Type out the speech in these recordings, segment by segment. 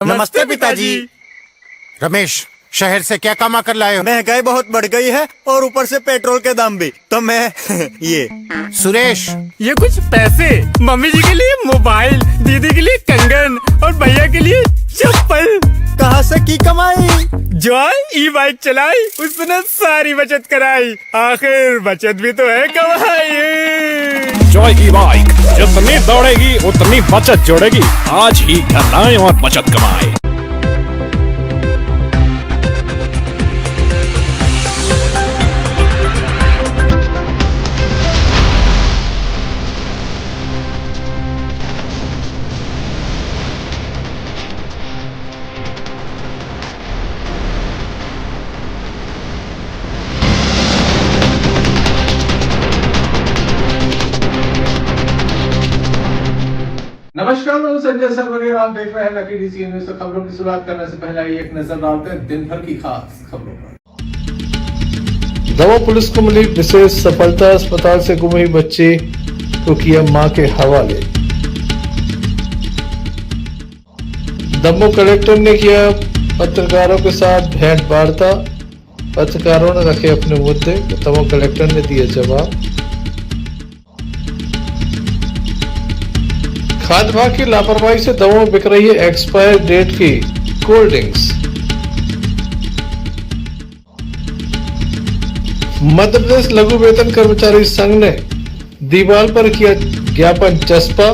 नमस्ते पिताजी। रमेश, शहर से क्या कमा कर लाए हो? महंगाई बहुत बढ़ गई है और ऊपर से पेट्रोल के दाम भी, तो मैं ये। सुरेश, ये कुछ पैसे मम्मी जी के लिए मोबाइल, दीदी के लिए कंगन और भैया के लिए चप्पल। कहाँ से की कमाई? जॉय ई बाइक चलाई, उसने सारी बचत कराई, आखिर बचत भी तो है कमाई। जॉय की बाइक जितनी दौड़ेगी उतनी बचत जोड़ेगी। आज ही घर लाएं और बचत कमाएं। नमस्कार, मैं संजय सरवरे। आप देख रहे हैं लकी डीसी न्यूज़। खबरों की शुरुआत करने से पहले आइए एक नजर डालते हैं दिन भर की खास खबरों पर। दमोह पुलिस को मिली विशेष सफलता। अस्पताल से गुम हुई बच्ची को किया मां के हवाले। दमोह कलेक्टर ने किया पत्रकारों के साथ भेंट वार्ता। पत्रकारों ने रखे अपने मुद्दे, दमोह कलेक्टर ने दिए जवाब। खाद्य विभाग की लापरवाही से दमोह में बिक रही है एक्सपायर डेट की कोल्ड ड्रिंक्स। मध्य प्रदेश लघु वेतन कर्मचारी संघ ने दीवार पर किया ज्ञापन चस्पा।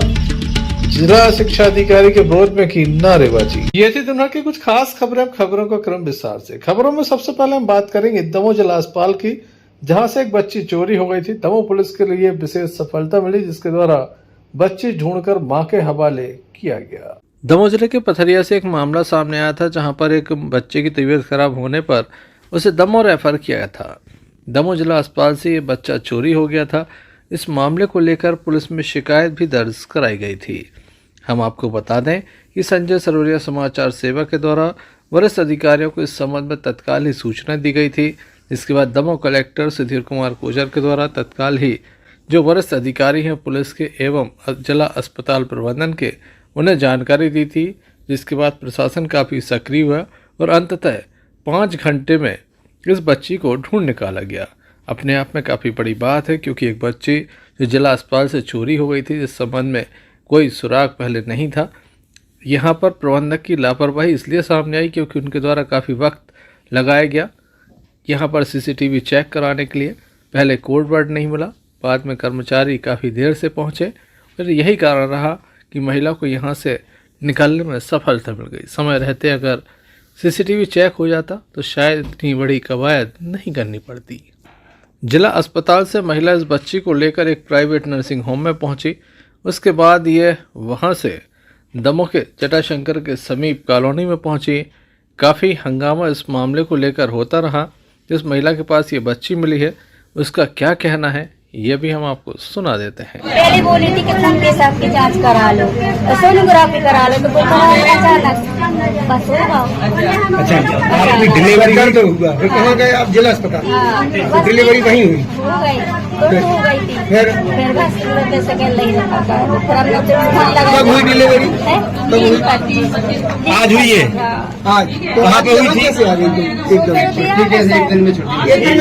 जिला शिक्षा अधिकारी के विरोध में की नारेबाजी। ये थी दुनिया की कुछ खास खबरें। खबरों का क्रम विस्तार से। खबरों में सबसे पहले हम बात करेंगे दमोह जिला अस्पताल की, जहां से एक बच्ची चोरी हो गई थी। दमोह पुलिस के लिए विशेष सफलता मिली, जिसके द्वारा बच्ची ढूंढकर मां के हवाले किया गया। दमोह जिले के पथरिया से एक मामला सामने आया था, जहां पर एक बच्चे की तबीयत खराब होने पर उसे दमोह रेफर किया गया था। दमोह जिला अस्पताल से ये बच्चा चोरी हो गया था। इस मामले को लेकर पुलिस में शिकायत भी दर्ज कराई गई थी। हम आपको बता दें कि संजय सरवरिया समाचार सेवा के द्वारा वरिष्ठ अधिकारियों को इस संबंध में तत्काल ही सूचना दी गई थी। इसके बाद दमोह कलेक्टर सुधीर कुमार कोजर के द्वारा तत्काल ही जो वरिष्ठ अधिकारी हैं पुलिस के एवं जिला अस्पताल प्रबंधन के, उन्हें जानकारी दी थी, जिसके बाद प्रशासन काफ़ी सक्रिय हुआ और अंततः 5 घंटे में इस बच्ची को ढूंढ निकाला गया। अपने आप में काफ़ी बड़ी बात है, क्योंकि एक बच्ची जो जिला अस्पताल से चोरी हो गई थी, जिस संबंध में कोई सुराग पहले नहीं था। यहाँ पर प्रबंधक की लापरवाही इसलिए सामने आई क्योंकि उनके द्वारा काफ़ी वक्त लगाया गया यहाँ पर सीसीटीवी चेक कराने के लिए। पहले कोड वर्ड नहीं मिला, बाद में कर्मचारी काफ़ी देर से पहुँचे, फिर यही कारण रहा कि महिला को यहाँ से निकालने में सफलता मिल गई। समय रहते अगर सीसीटीवी चेक हो जाता तो शायद इतनी बड़ी कवायद नहीं करनी पड़ती। जिला अस्पताल से महिला इस बच्ची को लेकर एक प्राइवेट नर्सिंग होम में पहुंची। उसके बाद ये वहां से दमोह के जटाशंकर के समीप कॉलोनी में पहुंची। काफ़ी हंगामा इस मामले को लेकर होता रहा। जिस महिला के पास ये बच्ची मिली है उसका क्या कहना है, ये भी हम आपको सुना देते हैं। पहले बोली थी कि खून पेशाब की जांच करा लो, सोनोग्राफी करा लो, तो बोलता अचानक बस होगा। अच्छा, आपकी डिलीवरी तो हुआ, फिर कहाँ गए आप? जिला अस्पताल। डिलीवरी वहीं हुई? हो गई, तो हो गई थी। फिर बस सेकेंड नहीं रखा। कब हुई डिलीवरी? आज हुई है? आज कहाँ पे हुई थी? एक दिन में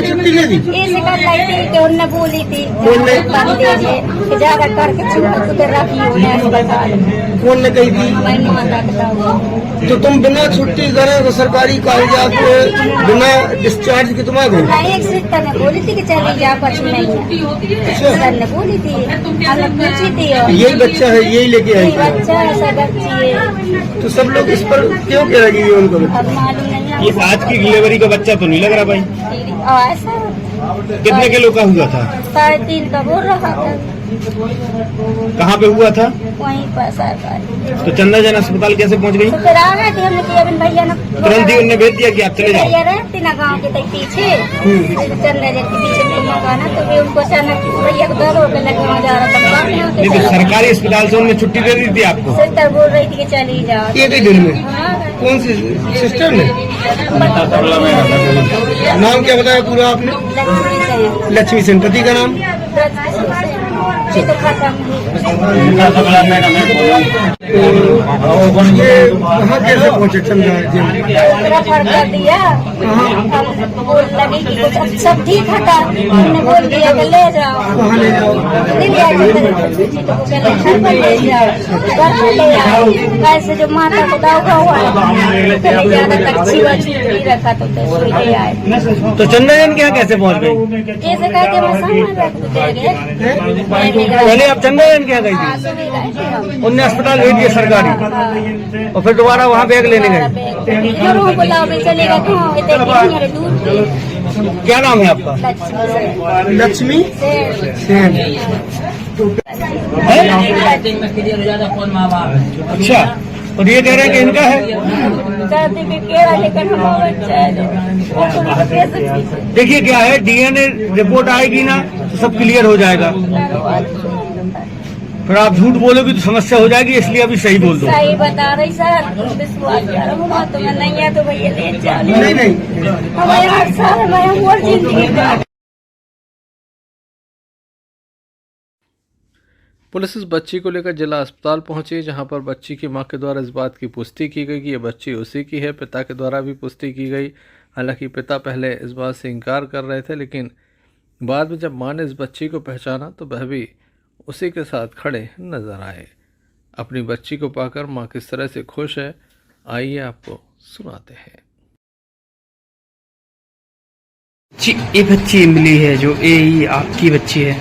छुट्टी ले दी। ऐसे कर लाई थी कि उन्होंने बोली थी ज्यादा करके कौन ने कही थी? तो तुम बिना छुट्टी करे तो सरकारी कागजात बिना डिस्चार्ज के तुम आ गए? एक सिस्टर ने बोली थी कि चली जा, कुछ नहीं है। सिस्टर ने बोली थी, हमने पूछी थी। यही बच्चा है, यही लेके आई? बच्चा ऐसा बच्ची है। तो सब लोग इस पर क्यों कह रही है उनको? अब मालूम नहीं। ये आज की डिलीवरी का बच्चा तो नहीं लग रहा भाई। ऐसा कितने किलो का हुआ था? 3.5 का बोल रहा था। कहाँ पे हुआ था? वहीं पर सरकारी। तो चंदा जन अस्पताल कैसे पहुँच गई? तो फिर आ गए थे हमने कि अभी भैया ने तुरंत ही उन्हें भेज दिया कि आप चले जाओ। भैया रहते ना गाँव के पीछे, चंदा जन के पीछे मंगाना, तो वे उनको अचानक भैया को दर्द होने लगे, वहाँ जा रहा था। नहीं तो सरकारी अस्पताल से उन्होंने छुट्टी दे दी थी आपको? सिस्टर बोल रही थी कि चली जाओ। एक ही दिन में? कौन सी सिस्टर ने? नाम क्या बताया पूरा आपने? लक्ष्मी लक्ष्मी सेन। पति का नाम? अभी तो खत्म हो ये वहाँ कैसे पहुँचे रेफर कर दिया। हम बोल लगे कि कुछ अब सब ठीक हटा, हमने बोल दिया कि ले जाओ, ले जाओ घर पर ले जाओ, घर पर ले आओ। कैसे जो माता को दौड़ा हुआ है चले ज्यादा तक छुआ छुपी रखा तो सुई ले आए। तो चंदन के यहाँ कैसे पहुँच गए? कैसे कह के मैं सामान रख दे गए। पहले आप चंदन के यहाँ गई हाँ, थी, सुबह गए थे हम। उनने अस्पताल भेज दिया सरकारी, हाँ। और फिर दोबारा वहाँ बैग लेने गए। जरूर बुलाओ चलेगा कहाँ मेरे दूर से। क्या नाम है आपका? लक्ष्मी सेन। अच्छा, और ये कह रहे हैं कि इनका है। लेकिन हम देखिए क्या है, डीएनए रिपोर्ट आएगी ना तो सब क्लियर हो जाएगा। फिर आप झूठ बोलोगे तो समस्या हो जाएगी, इसलिए अभी सही बोल दो। सही बता रही सर, विश्वास करो तो मैं नहीं है तो भैया ले जाओ। नहीं हमारे 8 साल में और जिंदगी। पुलिस इस बच्ची को लेकर जिला अस्पताल पहुंची, जहां पर बच्ची की मां के द्वारा इस बात की पुष्टि की गई कि यह बच्ची उसी की है। पिता के द्वारा भी पुष्टि की गई। हालांकि पिता पहले इस बात से इनकार कर रहे थे, लेकिन बाद में जब मां ने इस बच्ची को पहचाना तो वह भी उसी के साथ खड़े नजर आए। अपनी बच्ची को पाकर मां किस तरह से खुश है, आइए आपको सुनाते हैं। ये बच्ची मिली है जो ये आपकी बच्ची है,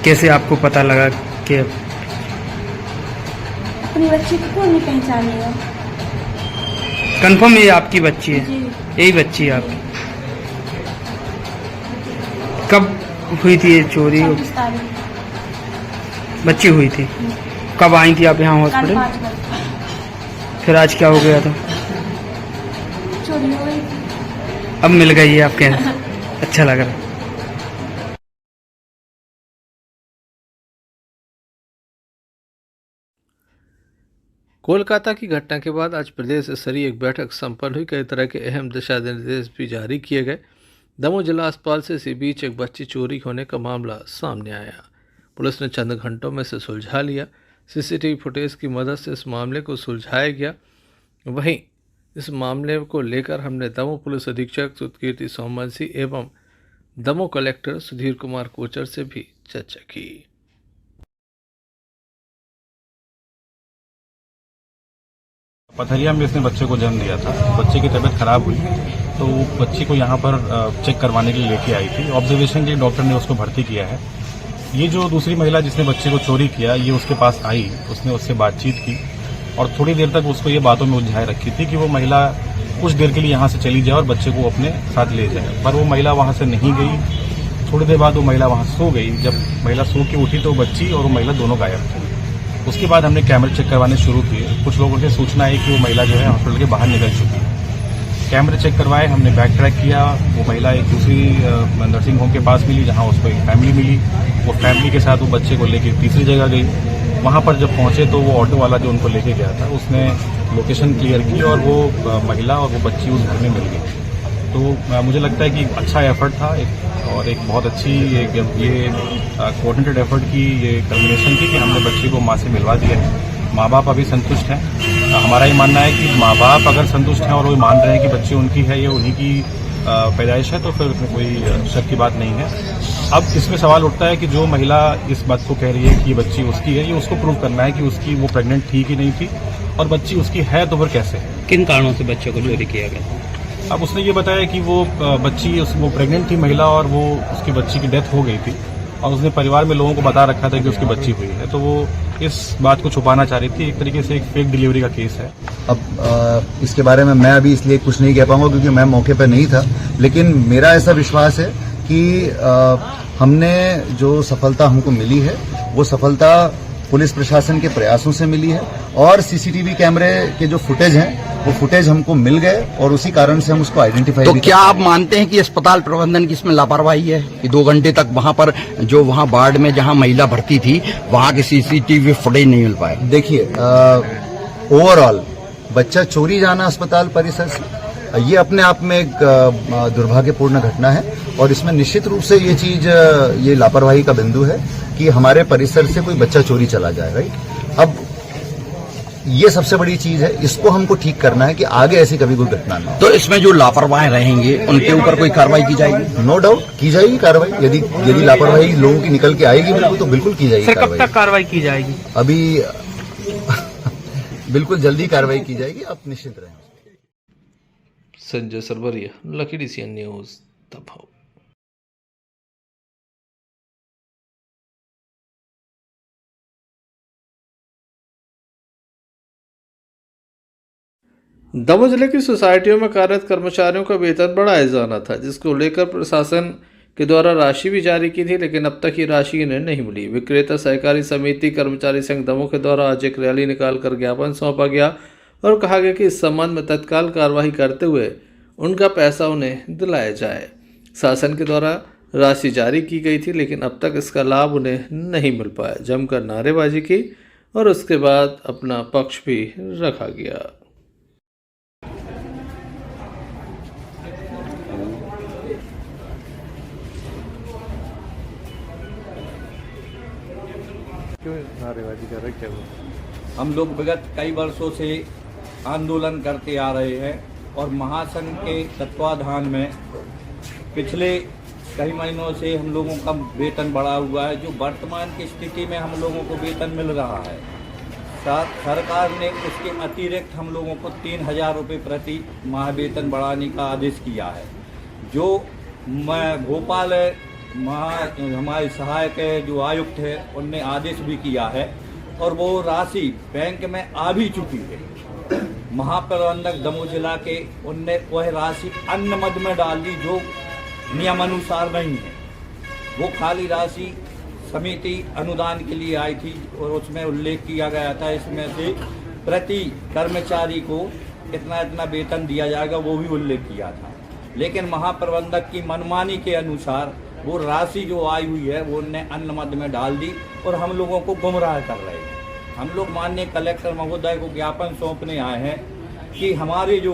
कैसे आपको पता लगा कि अपनी बच्ची को क्यों नहीं पहचानेगा? कंफर्म ये आपकी बच्ची है? यही बच्ची है आपकी। कब हुई थी ये चोरी? 26 तारीख बच्ची हुई थी। कब आई थी आप यहाँ हॉस्पिटल? 5 बजे फिर आज क्या हो गया था? चोरी हो गई थी। अब मिल गई है आपके यहाँ, अच्छा लग रहा है। कोलकाता की घटना के बाद आज प्रदेश स्तरीय एक बैठक संपन्न हुई। कई तरह के अहम दिशा निर्देश भी जारी किए गए। दमोह जिला अस्पताल से इसी बीच एक बच्ची चोरी होने का मामला सामने आया। पुलिस ने चंद घंटों में से सुलझा लिया। सीसीटीवी फुटेज की मदद से इस मामले को सुलझाया गया। वहीं इस मामले को लेकर हमने दमोह पुलिस अधीक्षक सुतकीर्ति सोमवंशी एवं दमोह कलेक्टर सुधीर कुमार कोचर से भी चर्चा की। पथरिया में इसने बच्चे को जन्म दिया था। बच्चे की तबीयत खराब हुई तो बच्ची को यहाँ पर चेक करवाने के लिए लेके आई थी। ऑब्जर्वेशन के लिए डॉक्टर ने उसको भर्ती किया है। ये जो दूसरी महिला जिसने बच्चे को चोरी किया, ये उसके पास आई, उसने उससे बातचीत की और थोड़ी देर तक उसको ये बातों में उलझाए रखी थी कि वो महिला कुछ देर के लिए यहाँ से चली जाए और बच्चे को अपने साथ ले जाए, पर वो महिला वहाँ से नहीं गई। थोड़ी देर बाद वो महिला वहाँ सो गई। जब महिला सो के उठी तो बच्ची और वो महिला दोनों गायब थे। उसके बाद हमने कैमरे चेक करवाने शुरू किए। कुछ लोगों से सूचना आई कि वो महिला जो है हॉस्पिटल के बाहर निकल चुकी है। कैमरे चेक करवाए, हमने बैक ट्रैक किया। वो महिला एक दूसरी नर्सिंग होम के पास मिली जहां उसको एक फैमिली मिली। वो फैमिली के साथ वो बच्चे को लेकर तीसरी जगह गई। वहां पर जब पहुंचे तो वो ऑटो वाला जो उनको लेके गया था उसने लोकेशन क्लियर की और वो महिला और वो बच्ची उस घर में मिल गई। तो मुझे लगता है कि अच्छा एफर्ट था और एक बहुत अच्छी ये कोऑर्डिनेटेड एफर्ट की ये कम्बिनेशन थी कि हमने बच्ची को माँ से मिलवा दिया है। माँ बाप अभी संतुष्ट हैं। हमारा ये मानना है कि माँ बाप अगर संतुष्ट हैं और वो मान रहे हैं कि बच्ची उनकी है, ये उन्हीं की पैदाइश है, तो फिर कोई शक की बात नहीं है। अब इसमें सवाल उठता है कि जो महिला इस बात को कह रही है कि ये बच्ची उसकी है, ये उसको प्रूव करना है कि उसकी वो प्रेग्नेंट थी कि नहीं थी, और बच्ची उसकी है तो फिर कैसे। किन कारणों से बच्चे को चोरी किया गया? अब उसने ये बताया कि वो बच्ची वो प्रेग्नेंट थी महिला और वो उसकी बच्ची की डेथ हो गई थी और उसने परिवार में लोगों को बता रखा था कि उसकी बच्ची हुई है, तो वो इस बात को छुपाना चाह रही थी। एक तरीके से एक फेक डिलीवरी का केस है। अब इसके बारे में मैं अभी इसलिए कुछ नहीं कह पाऊंगा क्योंकि मैं मौके पर नहीं था, लेकिन मेरा ऐसा विश्वास है कि हमने जो सफलता हमको मिली है वो सफलता पुलिस प्रशासन के प्रयासों से मिली है और सीसीटीवी कैमरे के जो फुटेज हैं वो फुटेज हमको मिल गए और उसी कारण से हम उसको आइडेंटिफाई तो क्या आप मानते हैं कि अस्पताल प्रबंधन की इसमें लापरवाही है कि 2 घंटे तक वहां पर जो वहां वार्ड में जहां महिला भर्ती थी वहां के सीसीटीवी फुटेज नहीं मिल पाए? देखिए, ओवरऑल बच्चा चोरी जाना अस्पताल परिसर से ये अपने आप में एक दुर्भाग्यपूर्ण घटना है और इसमें निश्चित रूप से ये चीज, ये लापरवाही का बिंदु है कि हमारे परिसर से कोई बच्चा चोरी चला जाए, राइट। अब ये सबसे बड़ी चीज है, इसको हमको ठीक करना है कि आगे ऐसी कभी कोई घटना ना हो। तो इसमें जो लापरवाह रहेंगे उनके ऊपर कोई कार्रवाई की जाएगी? नो डाउट की जाएगी कार्रवाई। यदि लापरवाही लोगों की निकल के आएगी बिल्कुल, तो बिल्कुल की जाएगी। सर कब तक कार्रवाई की जाएगी? अभी बिल्कुल जल्दी कार्रवाई की जाएगी, आप निश्चिंत रहें। Sanjay Sarwaria, lucky DCN news, Damoh. Damoh जिले की सोसाइटियों में कार्यरत कर्मचारियों का वेतन बढ़ाया जाना था, जिसको लेकर प्रशासन के द्वारा राशि भी जारी की थी, लेकिन अब तक ये राशि इन्हें नहीं मिली। विक्रेता सहकारी समिति कर्मचारी संघ दमोह के द्वारा आज एक रैली निकालकर ज्ञापन सौंपा गया और कहा गया कि इस संबंध में तत्काल कार्रवाई करते हुए उनका पैसा उन्हें दिलाया जाए। शासन के द्वारा राशि जारी की गई थी, लेकिन अब तक इसका लाभ उन्हें नहीं मिल पाया। जमकर नारेबाजी की और उसके बाद अपना पक्ष भी रखा गया। क्यों नारेबाजी कर रहे, क्या हुआ? हम लोग विगत कई वर्षों से आंदोलन करते आ रहे हैं और महासंघ के तत्वाधान में पिछले कई महीनों से हम लोगों का वेतन बढ़ा हुआ है। जो वर्तमान की स्थिति में हम लोगों को वेतन मिल रहा है, सरकार ने उसके अतिरिक्त हम लोगों को 3,000 रुपये प्रति माह वेतन बढ़ाने का आदेश किया है। जो मैं भोपाल हमारे सहायक जो आयुक्त है उनने आदेश भी किया है और वो राशि बैंक में आ भी चुकी है। महाप्रबंधक दमोह जिला के उनने वह राशि अन्न मद में डाल दी जो नियमानुसार नहीं है। वो खाली राशि समिति अनुदान के लिए आई थी और उसमें उल्लेख किया गया था इसमें से प्रति कर्मचारी को इतना इतना वेतन दिया जाएगा, वो भी उल्लेख किया था। लेकिन महाप्रबंधक की मनमानी के अनुसार वो राशि जो आई हुई है वो उनने अन्न मद में डाल दी और हम लोगों को गुमराह कर रहे हैं। हम लोग माननीय कलेक्टर महोदय को ज्ञापन सौंपने आए हैं कि हमारी जो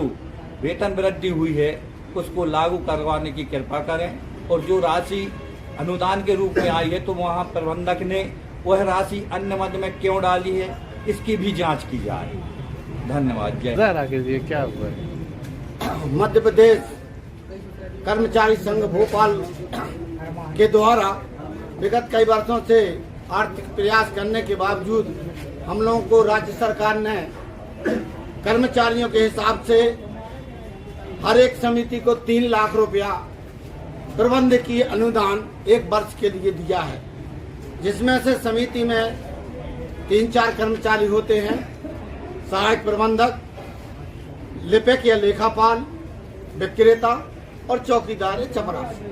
वेतन वृद्धि हुई है उसको लागू करवाने की कृपा करें और जो राशि अनुदान के रूप में आई है तो वहाँ प्रबंधक ने वह राशि अन्न मद में क्यों डाली है इसकी भी जांच की जाए। धन्यवाद। जय राकेश जी, क्या हुआ है? मध्य प्रदेश कर्मचारी संघ भोपाल के द्वारा विगत कई वर्षों से आर्थिक प्रयास करने के बावजूद हम लोगों को राज्य सरकार ने कर्मचारियों के हिसाब से हर एक समिति को 3 लाख रुपया प्रबंधकीय अनुदान 1 वर्ष के लिए दिया है, जिसमें से समिति में 3-4 कर्मचारी होते हैं, सहायक प्रबंधक, लिपिक या लेखापाल, विक्रेता और चौकीदार चपरासी।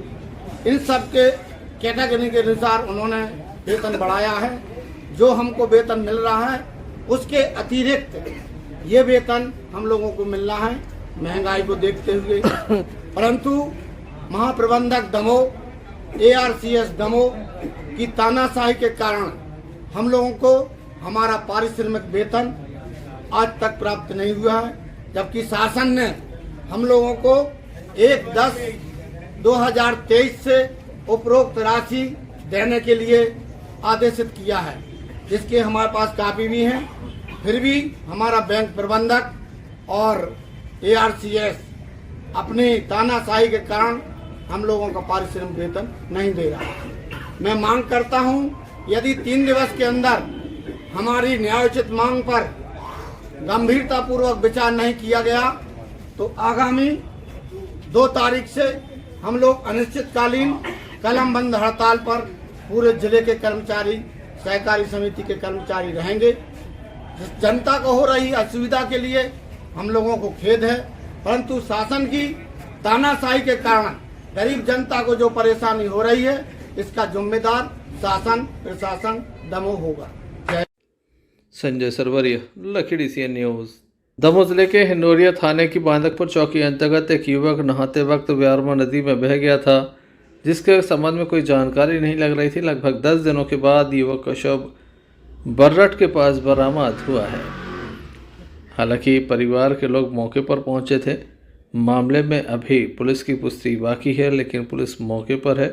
इन सब के कैटेगरी के अनुसार उन्होंने वेतन बढ़ाया है। जो हमको वेतन मिल रहा है उसके अतिरिक्त ये वेतन हम लोगों को मिल रहा है महंगाई को देखते हुए। परंतु महाप्रबंधक दमोह, ARCS दमोह की तानाशाही के कारण हम लोगों को हमारा पारिश्रमिक वेतन आज तक प्राप्त नहीं हुआ है, जबकि शासन ने हम लोगों को 1/10/2023 से उपरोक्त राशि देने के लिए आदेशित किया है, जिसके हमारे पास कापी भी है। फिर भी हमारा बैंक प्रबंधक और ARCS अपनी तानाशाही के कारण हम लोगों का पारिश्रमिक वेतन नहीं दे रहा है। मैं मांग करता हूं, यदि 3 दिवस के अंदर हमारी न्यायोचित मांग पर गंभीरता पूर्वक विचार नहीं किया गया तो आगामी 2 तारीख से हम लोग अनिश्चितकालीन कलम बंद हड़ताल पर पूरे जिले के कर्मचारी, सहकारी समिति के कर्मचारी रहेंगे। जनता को हो रही असुविधा के लिए हम लोगों को खेद है, परंतु शासन की तानाशाही के कारण गरीब जनता को जो परेशानी हो रही है इसका जिम्मेदार शासन प्रशासन दमोह होगा। Sanjay Sarwaria, lucky DCN news. Damoh जिले के हिंडोरिया थाने की बांदकपुर चौकी अंतर्गत एक युवक नहाते वक्त व्यारमा नदी में बह गया था, जिसके संबंध में कोई जानकारी नहीं लग रही थी। लगभग 10 दिनों के बाद युवक का शव बर्रट के पास बरामद हुआ है। हालांकि परिवार के लोग मौके पर पहुंचे थे मामले में अभी पुलिस की पुष्टि बाकी है, लेकिन पुलिस मौके पर है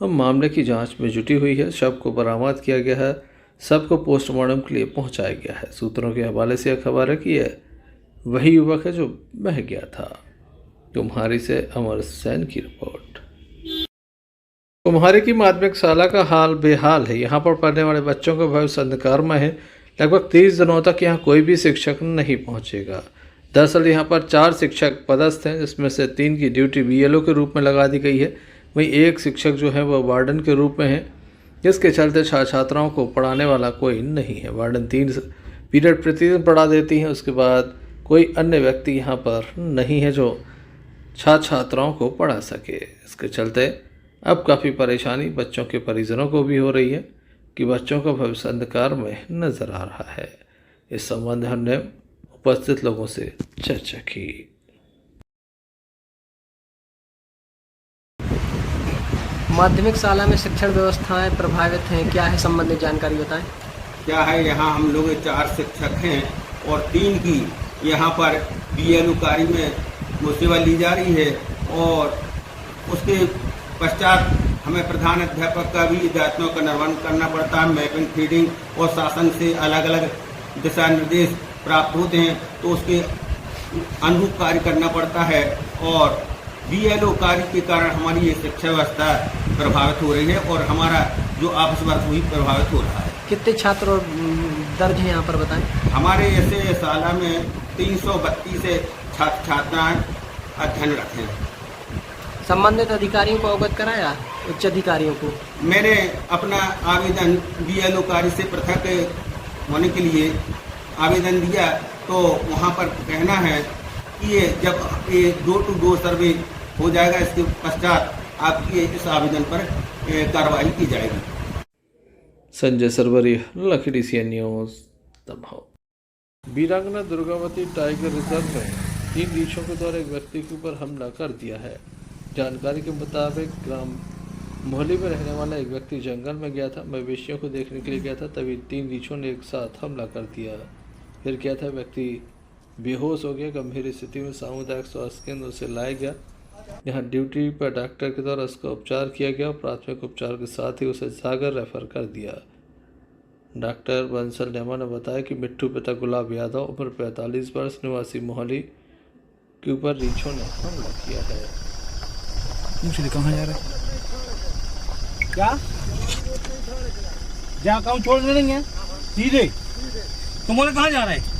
और मामले की जांच में जुटी हुई है। शव को बरामद किया गया है, सबको पोस्टमार्टम के लिए पहुंचाया गया है। सूत्रों के हवाले से यह खबर है कि यह वही युवक है जो बह गया था। कुम्हारी से अमर सैन की रिपोर्ट। कुम्हारी की माध्यमिक शाला का हाल बेहाल है। यहाँ पर पढ़ने वाले बच्चों का भविष्य अंधकार में है। लगभग 30 दिनों तक यहाँ कोई भी शिक्षक नहीं पहुँचेगा। दरअसल यहाँ पर 4 शिक्षक पदस्थ हैं, जिसमें से 3 की ड्यूटी बीएलओ के रूप में लगा दी गई है। वहीं एक शिक्षक जो है वह वार्डन के रूप में है, जिसके चलते छात्राओं को पढ़ाने वाला कोई नहीं है। वार्डन 3 पीरियड प्रतिदिन पढ़ा देती हैं, उसके बाद कोई अन्य व्यक्ति यहाँ पर नहीं है जो छात्राओं को पढ़ा सके। इसके चलते अब काफ़ी परेशानी बच्चों के परिजनों को भी हो रही है कि बच्चों का भविष्य अंधकार में नजर आ रहा है। इस संबंध में हमने उपस्थित लोगों से चर्चा की। माध्यमिक शाला में शिक्षण व्यवस्थाएं प्रभावित हैं, क्या है संबंधित जानकारी बताएं। क्या है, यहाँ हम लोग 4 शिक्षक हैं और 3 की यहाँ पर बीएलओ कार्य में वो सेवा ली जा रही है और उसके पश्चात हमें प्रधान अध्यापक का भी दायित्वों का निर्वहन करना पड़ता है। मैपिंग, फीडिंग और शासन से अलग अलग दिशा निर्देश प्राप्त होते हैं, तो उसके अनुरूप कार्य करना पड़ता है और बीएलओ कार्य के कारण हमारी ये शिक्षा व्यवस्था प्रभावित हो रही है और हमारा जो ऑफिस वर्क भी प्रभावित हो रहा है। कितने छात्र दर्ज हैं यहाँ पर बताएं। हमारे ऐसे शाला में 332 से छात्राएं अध्ययनरत हैं। संबंधित अधिकारियों को अवगत कराया, उच्च अधिकारियों को। मैंने अपना आवेदन बीएलओ कार्य से पृथक होने के लिए आवेदन दिया, तो वहाँ पर कहना है कि ये जब ये डोर टू डोर सर्वे हो जाएगा, इसके पश्चात आपकी इस आवेदन पर कार्रवाई की जाएगी। संजय सरवरी, लखड़ी सीएन न्यूज़, दमोह। वीरांगना दुर्गावती टाइगर रिजर्व में 3 रीछों के द्वारा एक व्यक्ति के ऊपर हमला कर दिया है। जानकारी के मुताबिक ग्राम मोहल्ले में रहने वाला एक व्यक्ति जंगल में गया था, मवेशियों को देखने के लिए गया था, तभी 3 रीछों ने एक साथ हमला कर दिया। फिर क्या था, व्यक्ति बेहोश हो गया। गंभीर स्थिति में सामुदायिक स्वास्थ्य केंद्र से लाया गया। यहाँ ड्यूटी पर डॉक्टर के द्वारा उसका उपचार किया गया और प्राथमिक उपचार के साथ ही उसे सागर रेफर कर दिया। डॉक्टर बंसल नेमा ने बताया कि मिट्टू पिता गुलाब यादव, उम्र 45 वर्ष, निवासी मोहाली के ऊपर रीछों ने हमला किया है। कहाँ जा रहे क्या जहाँ कहूँ छोड़ देंगे सीधे। तुम बोले कहाँ जा रहे हैं?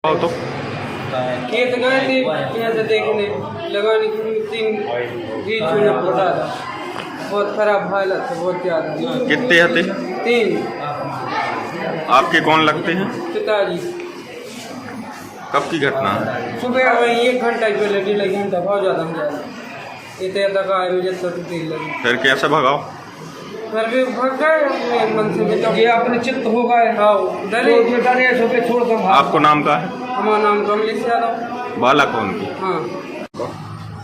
तो खेत गए थे यहाँ से देखने लगाने की 3 बीच में पड़ा था। बहुत खराब हालत है, बहुत ज्यादा। कितने हते? 3। आपके कौन लगते हैं? पिताजी। कब की घटना है? सुबह वही 1 घंटा पहले लगी था, बहुत ज्यादा इतने तक आए मुझे तो तेल लगी। फिर कैसे भगाओ? फिर भी भाग गए अपने मन से, तो ये अपने चित्त हो गए। हाँ, डरे छोड़ दो। आपको नाम का है? हमारा नाम कमलेश यादव। बालक कौन की? हाँ।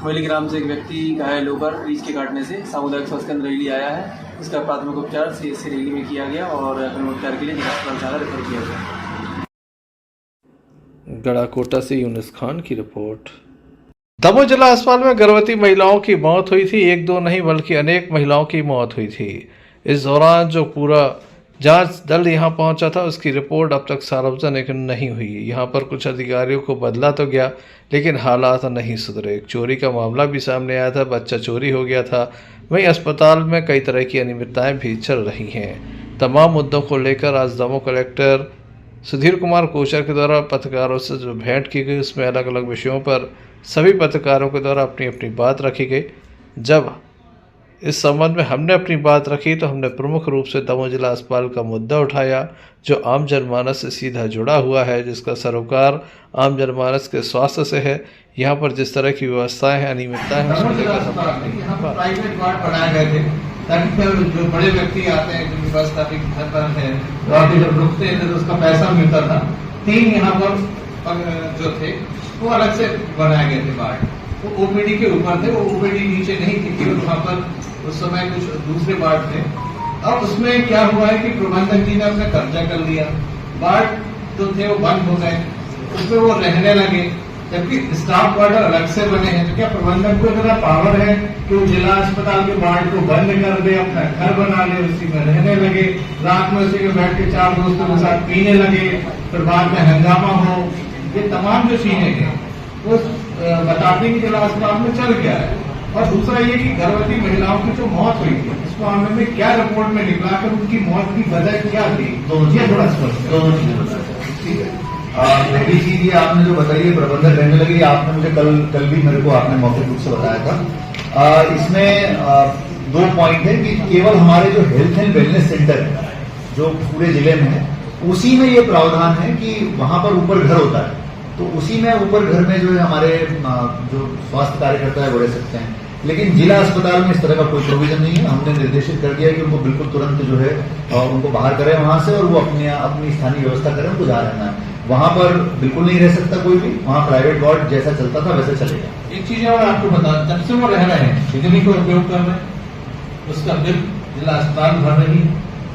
मोहली ग्राम से एक व्यक्ति घायल होकर रीछ के काटने से सामुदायिक स्वास्थ्य केंद्र रैली आया है। इसका प्राथमिक उपचार सीएससी रैली में किया गया और अग्रिम उपचार के लिए जिला अस्पताल रेफर किया गया। गड़ाकोटा से यूनुस खान की रिपोर्ट। दमोह जिला अस्पताल में गर्भवती महिलाओं की मौत हुई थी। 1-2 नहीं बल्कि अनेक महिलाओं की मौत हुई थी। इस दौरान जो पूरा जांच दल यहां पहुंचा था, उसकी रिपोर्ट अब तक सार्वजनिक नहीं हुई। यहां पर कुछ अधिकारियों को बदला तो गया, लेकिन हालात नहीं सुधरे। एक चोरी का मामला भी सामने आया था, बच्चा चोरी हो गया था। वहीं अस्पताल में कई तरह की अनियमितताएं भी चल रही हैं। तमाम मुद्दों को लेकर आज दमोह कलेक्टर सुधीर कुमार कोचर के द्वारा पत्रकारों से जो भेंट की गई उसमें अलग अलग विषयों पर सभी पत्रकारों के द्वारा अपनी अपनी बात रखी गई। जब इस संबंध में हमने अपनी बात रखी तो हमने प्रमुख रूप से दमोह जिला अस्पताल का मुद्दा उठाया जो आम जनमानस से सीधा जुड़ा हुआ है, जिसका सरोकार आम जनमानस के स्वास्थ्य से है। यहाँ पर जिस तरह की व्यवस्थाएं हैं, अनियमितताएं हैं, उसको लेकर प्राइवेट वार्ड बनाए गए थे ताकि फिर जो बड़े व्यक्ति आते हैं जिनके पास काफी घर पर है और जब रुकते थे तो उसका पैसा मिलता था। 3 यहाँ पर जो थे वो अलग से बनाए गए थे वार्ड, वो ओपीडी के ऊपर थे, वो ओपीडी नीचे नहीं थी केवल वहाँ पर उस समय कुछ दूसरे वार्ड थे। अब उसमें क्या हुआ है कि प्रबंधक जी ने अपने कब्जा कर लिया, वार्ड तो थे वो बंद हो गए, उसमें वो रहने लगे, जबकि स्टाफ क्वार्टर अलग से बने हैं। तो क्या प्रबंधक को इतना पावर है कि वो जिला अस्पताल के वार्ड को बंद कर दे, अपना घर बना ले, उसी में रहने लगे, रात में उसी में बैठ के 4 दोस्तों के साथ पीने लगे, फिर बाद में हंगामा हो। ये तमाम जो चीजें हैं वो बताते कि जिला अस्पताल में चल गया है। और दूसरा ये कि गर्भवती महिलाओं की जो मौत हुई थी इसको मामले में क्या रिपोर्ट में निकला कि उनकी मौत की वजह क्या थी, ये थोड़ा स्पष्ट ठीक है। पहली चीज ये आपने जो बताई है प्रबंधक रहने लगे, आपने मुझे कल भी मेरे को आपने मौखिक रूप से बताया था। इसमें 2 पॉइंट है कि केवल हमारे जो हेल्थ एंड वेलनेस सेंटर है जो पूरे जिले में है उसी में ये प्रावधान है कि वहां पर ऊपर घर होता है, तो उसी में ऊपर घर में जो है हमारे जो स्वास्थ्य कार्यकर्ता है वो रह सकते हैं। लेकिन जिला अस्पताल में इस तरह का कोई प्रोविजन नहीं है। हमने निर्देशित कर दिया है कि उनको बिल्कुल तुरंत जो है उनको बाहर करें वहां से और वो अपनी स्थानीय व्यवस्था करें, उनको जहाँ रहना है वहां पर बिल्कुल नहीं रह सकता कोई भी। वहाँ प्राइवेट वार्ड जैसा चलता था वैसे चलेगा। एक चीज और आपको बता, जब से वो रह रहे हैं बिजली को उपयोग कर रहे हैं, उसका बिल जिला अस्पताल भर रही है,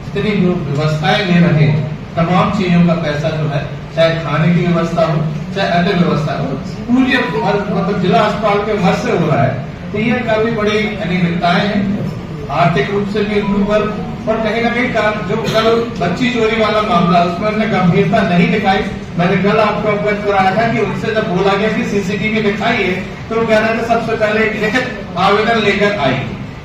जितनी जो व्यवस्थाएं ले रहे हैं तमाम चीजों का पैसा जो है, चाहे खाने की व्यवस्था हो चाहे अन्य व्यवस्था हो, पूरी मतलब जिला अस्पताल के मद से हो रहा है। तो ये काफी बड़ी अनियमितताएं हैं, आर्थिक रूप से भी उनके ऊपर, और कहीं ना कहीं जो कल बच्ची चोरी वाला मामला उसमें उन्होंने गंभीरता नहीं दिखाई। मैंने कल आपको अवगत कराया था कि उनसे जब बोला गया कि सीसीटीवी दिखाइए तो वो कह रहे थे सबसे पहले एक लिखित आवेदन लेकर आई।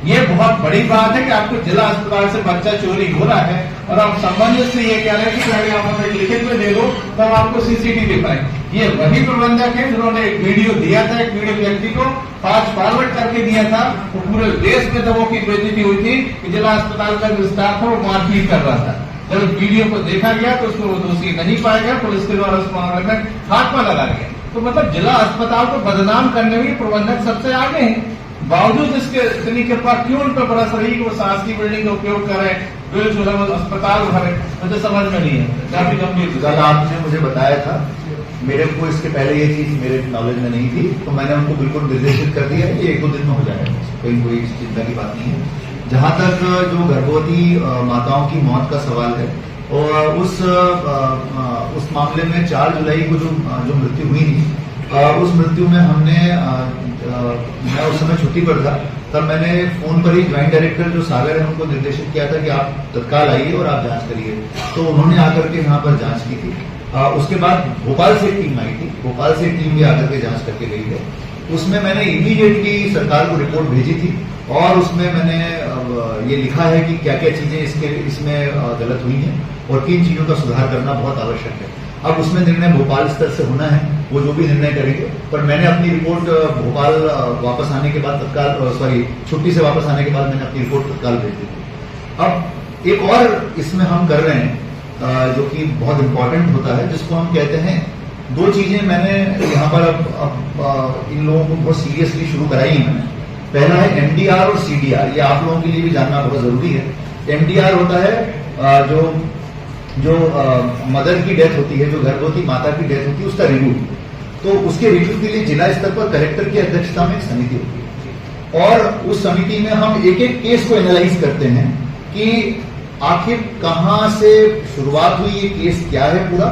ये बहुत बड़ी बात है कि आपको जिला अस्पताल से बच्चा चोरी हो रहा है और आप संबंधित से ये कह रहे हैं कि पहले आप हमें लिखित में दे दो तब आपको सीसीटीवी दिखाए। ये वही प्रबंधक है जिन्होंने एक वीडियो दिया था, एक वीडियो व्यक्ति को फास्ट फॉरवर्ड करके दिया था, वो पूरे देश में दमोह की बेइज्जती हुई थी कि जिला अस्पताल का जो स्टाफ था वो मारपीट कर रहा था। जब वीडियो को देखा गया तो उसको वो दोषी नहीं पाया गया, पुलिस के द्वारा उस मामले में खात्मा लगा गया। तो मतलब जिला अस्पताल को बदनाम करने में प्रबंधक सबसे आगे हैं। बावजूद इसके इतनी कृपा क्यों उन पर बरस रही कि वो शासकीय बिल्डिंग का उपयोग करें, बिल जो है वो अस्पताल भरे, मुझे समझ में नहीं है। काफी गंभीर कल आपने मुझे बताया था, मेरे को इसके पहले ये चीज मेरे नॉलेज में नहीं थी, तो मैंने उनको बिल्कुल निर्देशित कर दिया कि 1-2 दिन में हो जाएगा, कहीं कोई चिंता की बात नहीं है। जहां तक जो गर्भवती माताओं की मौत का सवाल है और उस मामले में 4 जुलाई को जो मृत्यु हुई थी, उस मृत्यु में हमने मैं उस समय छुट्टी पर था, तब मैंने फोन पर ही ज्वाइंट डायरेक्टर जो सागर है उनको निर्देशित किया था कि आप तत्काल आइए और आप जांच करिए। तो उन्होंने आकर के यहाँ पर जांच की थी। उसके बाद भोपाल से टीम आई थी, भोपाल से टीम भी आकर के जांच करके गई है। उसमें मैंने इमीडिएटली सरकार को रिपोर्ट भेजी थी और उसमें मैंने ये लिखा है कि क्या क्या चीजें इसमें गलत हुई हैं और किन चीजों का सुधार करना बहुत आवश्यक है। अब उसमें निर्णय भोपाल स्तर से होना है, वो जो भी निर्णय करेंगे, पर मैंने अपनी रिपोर्ट भोपाल वापस आने के बाद छुट्टी से वापस आने के बाद मैंने अपनी रिपोर्ट तत्काल भेज दी थी। अब एक और इसमें हम कर रहे हैं जो कि बहुत इंपॉर्टेंट होता है, जिसको हम कहते हैं, 2 चीजें मैंने यहाँ पर अब इन लोगों को बहुत सीरियसली शुरू कराई है मैंने। पहला है एमडीआर और सीडीआर, ये आप लोगों के लिए भी जानना बहुत जरूरी है। एमडीआर होता है जो मदर की डेथ होती है, जो गर्भवती माता की डेथ होती है, उसका रिव्यू। तो उसके रिव्यू के लिए जिला स्तर पर कलेक्टर की अध्यक्षता में एक समिति होती है और उस समिति में हम एक एक केस को एनालाइज करते हैं कि आखिर कहां से शुरुआत हुई, ये केस क्या है पूरा,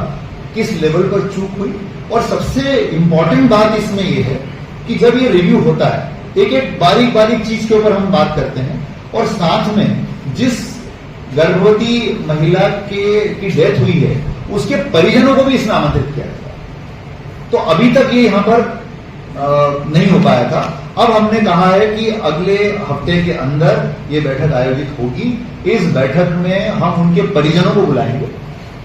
किस लेवल पर चूक हुई। और सबसे इंपॉर्टेंट बात इसमें यह है कि जब ये रिव्यू होता है, एक एक बारीक बारीक चीज के ऊपर हम बात करते हैं और साथ में जिस गर्भवती महिला की डेथ हुई है उसके परिजनों को भी इसमें आमंत्रित किया जाता है। तो अभी तक ये यहां पर नहीं हो पाया था। अब हमने कहा है कि अगले हफ्ते के अंदर ये बैठक आयोजित होगी। इस बैठक में हम उनके परिजनों को बुलाएंगे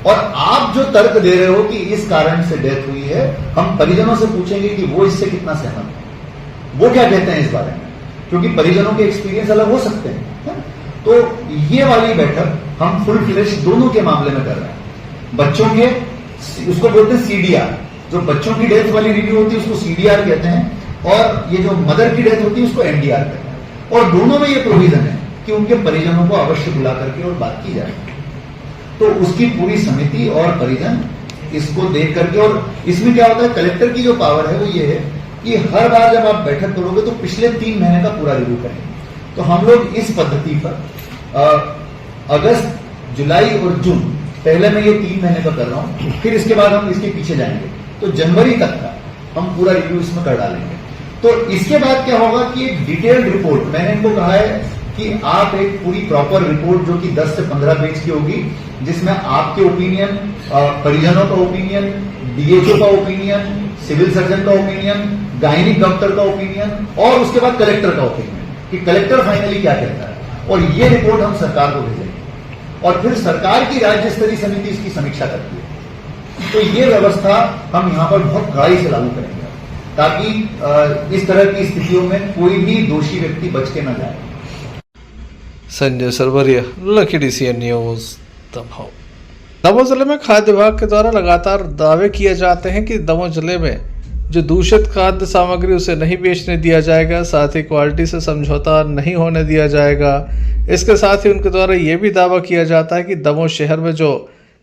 और आप जो तर्क दे रहे हो कि इस कारण से डेथ हुई है, हम परिजनों से पूछेंगे कि वो इससे कितना सहमत है, वो क्या कहते हैं इस बारे में, क्योंकि परिजनों के एक्सपीरियंस अलग हो सकते हैं। तो ये वाली बैठक हम फुल फ्लेश दोनों के मामले में कर रहे हैं। बच्चों के, उसको बोलते हैं सीडीआर, जो बच्चों की डेथ वाली रिव्यू होती है उसको सीडीआर कहते हैं, और ये जो मदर की डेथ होती है उसको एनडीआर कहते हैं। और दोनों में ये प्रोविजन है कि उनके परिजनों को अवश्य बुला करके और बात की जाए। तो उसकी पूरी समिति और परिजन इसको देख करके, और इसमें क्या होता है, कलेक्टर की जो पावर है वो ये है कि हर बार जब आप बैठक करोगे तो पिछले 3 महीने का पूरा रिव्यू करेंगे। तो हम लोग इस पद्धति पर अगस्त, जुलाई और जून, पहले मैं ये 3 महीने का कर रहा हूं, फिर इसके बाद हम इसके पीछे जाएंगे, तो जनवरी तक का हम पूरा रिव्यू इसमें कर डालेंगे। तो इसके बाद क्या होगा कि एक डिटेल्ड रिपोर्ट, मैंने इनको कहा है कि आप एक पूरी प्रॉपर रिपोर्ट जो कि 10 से 15 पेज की होगी, जिसमें आपके ओपिनियन, परिजनों का ओपिनियन, डीएचओ का ओपिनियन, सिविल सर्जन का ओपिनियन, गायनिक डॉक्टर का ओपिनियन, और उसके बाद कलेक्टर का ओपिनियन कि कलेक्टर फाइनली क्या कहता है, और ये रिपोर्ट हम सरकार को भेजेंगे, और फिर सरकार की राज्य स्तरीय समिति इसकी समीक्षा करती है। तो ये व्यवस्था हम यहाँ पर बहुत कड़ाई से लागू करेंगे, ताकि इस तरह की स्थितियों में कोई भी दोषी व्यक्ति बच के न जाए। Sanjay Sarwaria, lucky DCN news, Damoh. Damoh जिले में खाद्य विभाग के द्वारा लगातार दावे किए जाते हैं कि दमोह जिले में जो दूषित खाद्य सामग्री उसे नहीं बेचने दिया जाएगा, साथ ही क्वालिटी से समझौता नहीं होने दिया जाएगा। इसके साथ ही उनके द्वारा ये भी दावा किया जाता है कि दमोह शहर में जो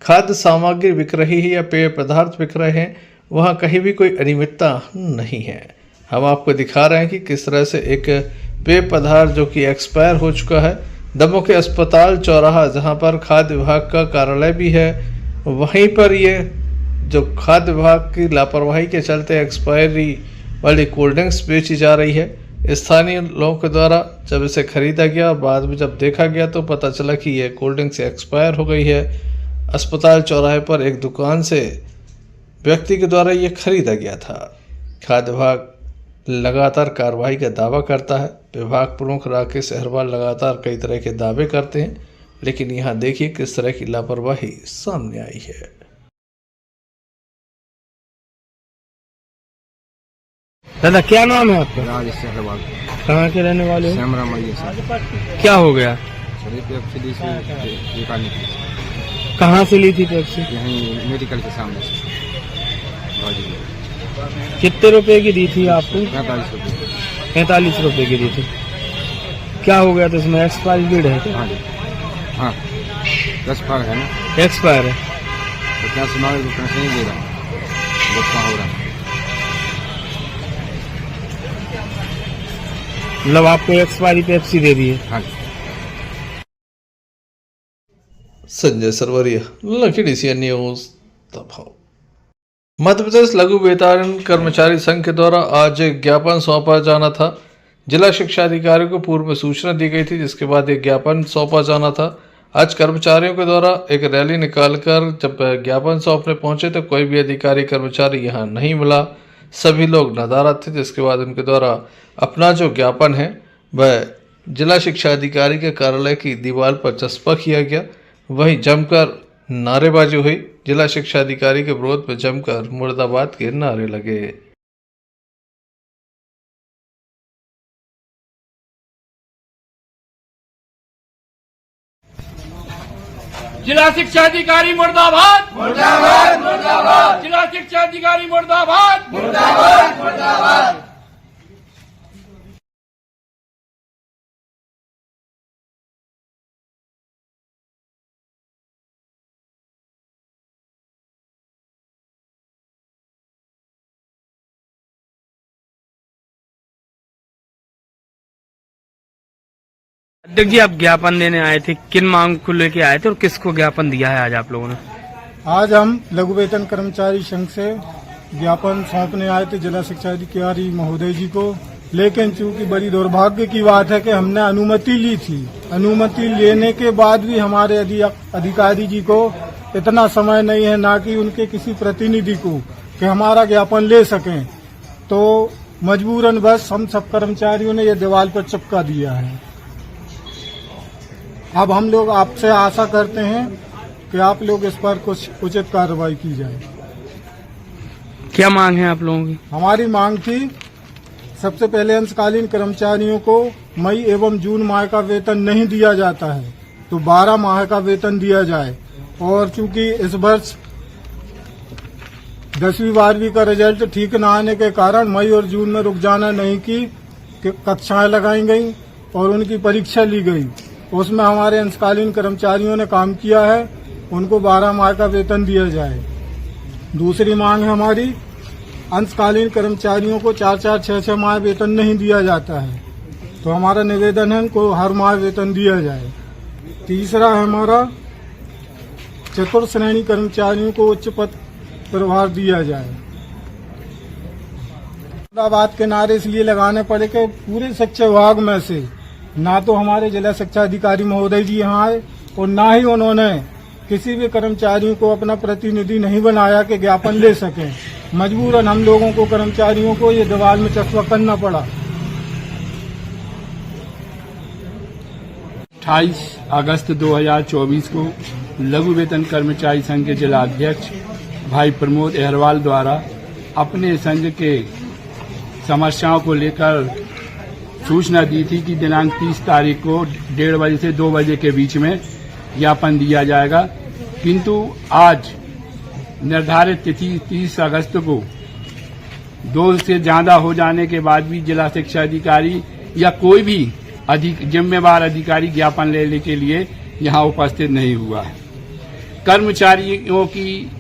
खाद्य सामग्री बिक रही है या पेय पदार्थ बिक रहे हैं, वहाँ कहीं भी कोई अनियमितता नहीं है। हम आपको दिखा रहे हैं कि किस तरह से एक पेय पदार्थ जो कि एक्सपायर हो चुका है, दमोह के अस्पताल चौराहा जहाँ पर खाद्य विभाग का कार्यालय भी है, वहीं पर ये जो खाद्य विभाग की लापरवाही के चलते एक्सपायरी वाली कोल्ड ड्रिंक्स बेची जा रही है। स्थानीय लोगों के द्वारा जब इसे खरीदा गया और बाद में जब देखा गया तो पता चला कि ये कोल्ड ड्रिंक्स एक्सपायर हो गई है। अस्पताल चौराहे पर एक दुकान से व्यक्ति के द्वारा ये खरीदा गया था। खाद्य विभाग लगातार कार्रवाई का दावा करता है। विभाग प्रमुख राकेश अहरवाल लगातार कई तरह के दावे करते हैं, लेकिन यहाँ देखिए किस तरह की लापरवाही सामने आई है। दादा क्या नाम है आपका? राजेश अग्रवाल। कहाँ के रहने वाले हो? श्यामराम मैया साहब। क्या हो गया? कहाँ से ली थी पेप्सी? यहीं मेडिकल के सामने से। कितने रुपए की दी थी आपको? 45 रुपये। 45 रुपए की दी थी। क्या हो गया? तो इसमें एक्सपायर डेट है क्या? हाँ जी, हाँ, 10 पर है ना, एक्सपायर है। तो क्या सुना, पैसे नहीं दे रहा, गुस्सा हो रहा। मतलब आपको एक्सपायरी पेप्सी दे दी है? हाँ। Sanjay Sarwaria, lucky DCN news, Damoh. Madhya Pradesh लघु वेतन कर्मचारी संघ के द्वारा आज एक ज्ञापन सौंपा जाना था। जिला शिक्षा अधिकारी को पूर्व में सूचना दी गई थी, जिसके बाद एक ज्ञापन सौंपा जाना था। आज कर्मचारियों के द्वारा एक रैली निकालकर जब ज्ञापन सौंपने पहुंचे तो कोई भी अधिकारी कर्मचारी यहां नहीं मिला। सभी लोग नदारद थे, जिसके बाद उनके द्वारा अपना जो ज्ञापन है वह जिला शिक्षा अधिकारी के कार्यालय की दीवार पर चस्पा किया गया। वहीं जमकर नारेबाजी हुई। जिला शिक्षा अधिकारी के विरोध में जमकर मुर्दाबाद के नारे लगे। जिला शिक्षा अधिकारी मुर्दाबाद, मुर्दाबाद, मुर्दाबाद। जिला शिक्षा अधिकारी मुर्दाबाद, मुर्दाबाद, मुर्दाबाद। अध्यक्ष जी, आप ज्ञापन देने आए थे, किन मांग को लेके आए थे और किसको ज्ञापन दिया है आज आप लोगों ने? आज हम लघु वेतन कर्मचारी संघ से ज्ञापन सौंपने आए थे जिला शिक्षा अधिकारी महोदय जी को, लेकिन चूंकि बड़ी दुर्भाग्य की बात है कि हमने अनुमति ली थी। अनुमति लेने के बाद भी हमारे अधिकारी जी को इतना समय नहीं है, ना कि उनके किसी प्रतिनिधि को, कि हमारा ज्ञापन ले सकें। तो मजबूरन बस हम सब कर्मचारियों ने ये दीवार पर चिपका दिया है। अब हम लोग आपसे आशा करते हैं कि आप लोग इस पर कुछ उचित कार्रवाई की जाए। क्या मांग है आप लोगों की? हमारी मांग थी, सबसे पहले अंशकालीन कर्मचारियों को मई एवं जून माह का वेतन नहीं दिया जाता है तो 12 माह का वेतन दिया जाए। और चूंकि इस वर्ष 10वीं 12वीं का रिजल्ट ठीक न आने के कारण मई और जून में रुक जाना नहीं की कक्षाएं लगाई गई और उनकी परीक्षा ली गई। उसमें हमारे अंशकालीन कर्मचारियों ने काम किया है, उनको 12 माह का वेतन दिया जाए। दूसरी मांग है हमारी, अंशकालीन कर्मचारियों को 4-4, 6-6 माह वेतन नहीं दिया जाता है तो हमारा निवेदन है उनको हर माह वेतन दिया जाए। तीसरा है हमारा, चतुर्थ श्रेणी कर्मचारियों को उच्च पद प्रभार दिया जाए। बात के नारे इसलिए लगाने पड़े कि पूरे शिक्षा विभाग में से ना तो हमारे जिला शिक्षा अधिकारी महोदय जी यहाँ आए और ना ही उन्होंने किसी भी कर्मचारियों को अपना प्रतिनिधि नहीं बनाया कि ज्ञापन ले सकें। मजबूरन हम लोगों को कर्मचारियों को ये दीवार में चस्पा करना पड़ा। 28 अगस्त 2024 को लघु वेतन कर्मचारी संघ के जिला अध्यक्ष भाई प्रमोद अहरवाल द्वारा अपने संघ के समस्याओं को लेकर सूचना दी थी कि दिनांक 30 तारीख को 1:30 बजे से 2 बजे के बीच में ज्ञापन दिया जाएगा, किंतु आज निर्धारित तिथि 30 अगस्त को 2 से ज्यादा हो जाने के बाद भी जिला शिक्षा अधिकारी या कोई भी जिम्मेवार अधिकारी ज्ञापन लेने के लिए यहां उपस्थित नहीं हुआ है। कर्मचारियों की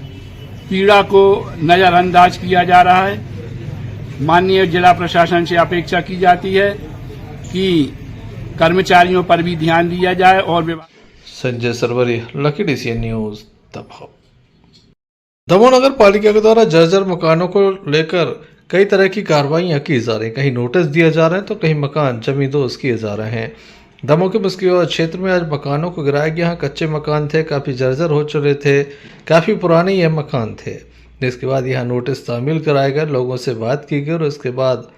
पीड़ा को नजरअंदाज किया जा रहा है। माननीय जिला प्रशासन से अपेक्षा की जाती है कि कर्मचारियों पर भी ध्यान दिया जाए और Sanjay Sarwaria, lucky DCN news, Damoh. Damoh नगर पालिका के द्वारा जर्जर मकानों को लेकर कई तरह की कार्रवाइयां की जा रही हैं। कहीं नोटिस दिए जा रहे हैं तो कहीं मकान जमींदोज किए जा रहे हैं। दमोह के मुस्किल क्षेत्र में आज मकानों को गिराया गया। यहाँ कच्चे मकान थे, काफ़ी जर्जर हो चुके थे, काफ़ी पुराने ये मकान थे, जिसके बाद यहाँ नोटिस शामिल कराए गए, लोगों से बात की गई और उसके बाद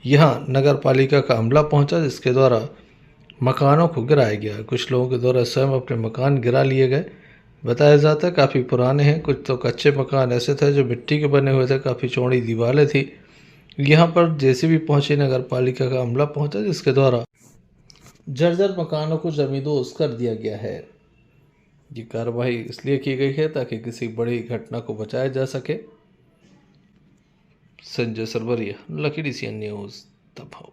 यहाँ नगर पालिका का अमला पहुँचा जिसके द्वारा मकानों को गिराया गया। कुछ लोगों के द्वारा स्वयं अपने मकान गिरा लिए गए। बताया जाता है काफ़ी पुराने हैं, कुछ तो कच्चे मकान ऐसे थे जो मिट्टी के बने हुए थे, काफ़ी चौड़ी दीवारें थी। यहाँ पर JCB पहुँची, नगर पालिका का अमला पहुँचा जिसके द्वारा जर्जर मकानों को जमींदोज कर दिया गया है। ये कार्रवाई इसलिए की गई है ताकि किसी बड़ी घटना को बचाया जा सके। Sanjay Sarwaria, lucky DCN news, Damoh.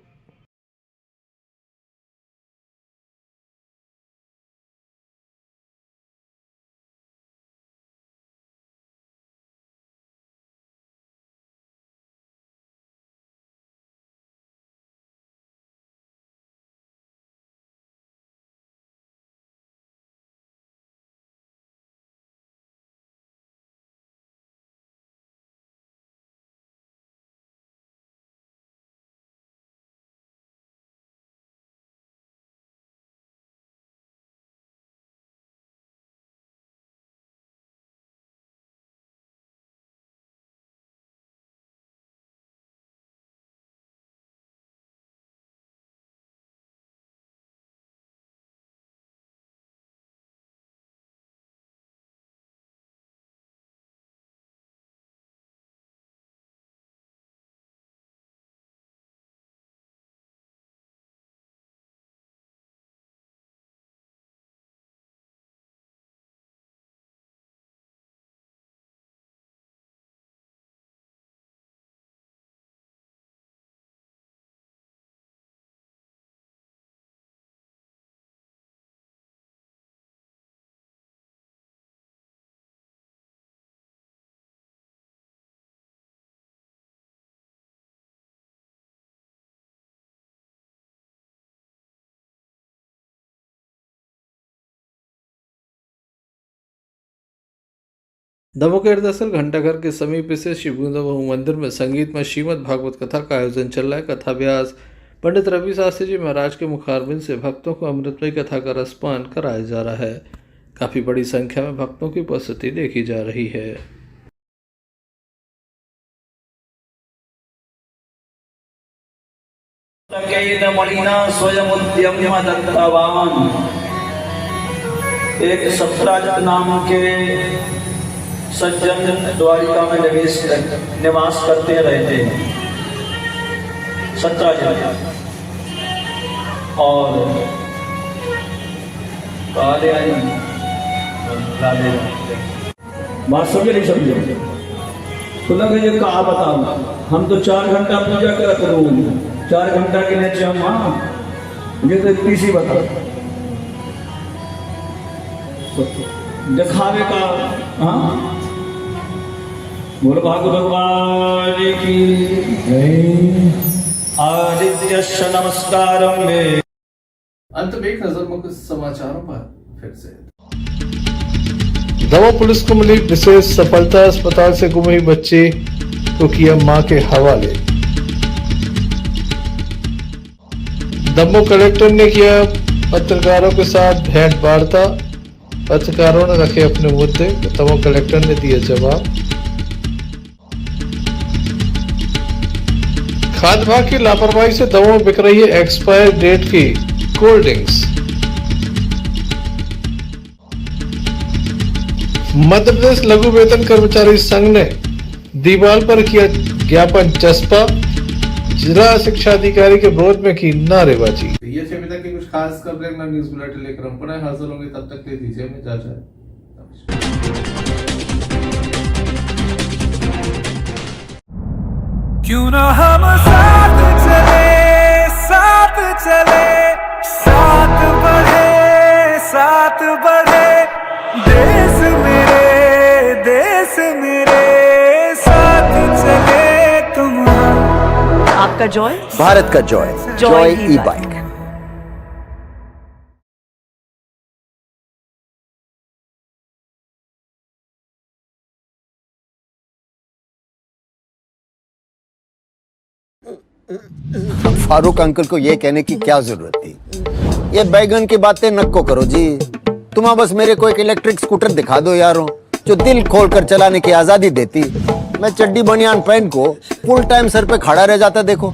Damoh के हरदसल घंटाघर के समीप से शिवगुंजा बहु मंदिर में संगीत में श्रीमद् भागवत कथा का आयोजन चल रहा है। कथा व्यास पंडित रवि शास्त्री जी महाराज के मुखारबिंद से भक्तों को अमृतमयी कथा का रसपान कराया जा रहा है। काफी बड़ी संख्या में भक्तों की उपस्थिति देखी जा रही है। एक सत्राजित नाम के सज्जन द्वारिका में निवास करते रहते हैं। सत्राजित और बात समझे नहीं समझे तो लगे ये कहा बताओ, हम तो 4 घंटा पूजा करते रोज, 4 घंटा के नीचे हम ये तो पीसी बता दिखावे का। हाँ बोल भागवत भगवान की आदित्य नमस्कार में। अंत में एक नजर मुख्य समाचारों पर फिर से। दमोह पुलिस को मिली विशेष सफलता, अस्पताल से गुम हुई बच्ची को किया मां के हवाले। दमोह कलेक्टर ने किया पत्रकारों के साथ भेंट वार्ता, पत्रकारों ने रखे अपने मुद्दे, दमोह कलेक्टर ने दिए जवाब। खाद्य विभाग की लापरवाही से दमोह बिक रही है एक्सपायर डेट की कोल्ड ड्रिंक्स। मध्य प्रदेश लघु वेतन कर्मचारी संघ ने दीवाल पर किया ज्ञापन चस्पा, जिला शिक्षा अधिकारी के विरोध में की नारेबाजी। ये थे अभी तक की कुछ खास खबरें न्यूज बुलेटिन लेकर हम पुनः हाजिर होंगे, तब तक के लिए दीजिए हमें इजाजत। क्यों ना हम साथ चले, साथ चले, साथ बढ़े देश मेरे साथ चले तुम। आपका जॉय, भारत का जॉय, जॉय ई बाइक। फारूक अंकल को ये कहने की क्या जरूरत थी? ये बैगन की बातें नक्को करो जी। तुम बस मेरे को एक इलेक्ट्रिक स्कूटर दिखा दो यारों, जो दिल खोलकर चलाने की आजादी देती। मैं चड्डी बनियान पहन को फुल टाइम सर पे खड़ा रह जाता। देखो,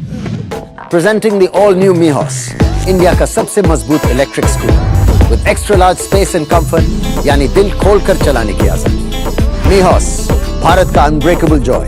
प्रेजेंटिंग द ऑल न्यू मीहॉस, इंडिया का सबसे मजबूत electric scooter with extra large space and comfort, यानी दिल खोलकर चलाने की आजादी। मीहॉस, भारत का अनब्रेकेबल जॉय।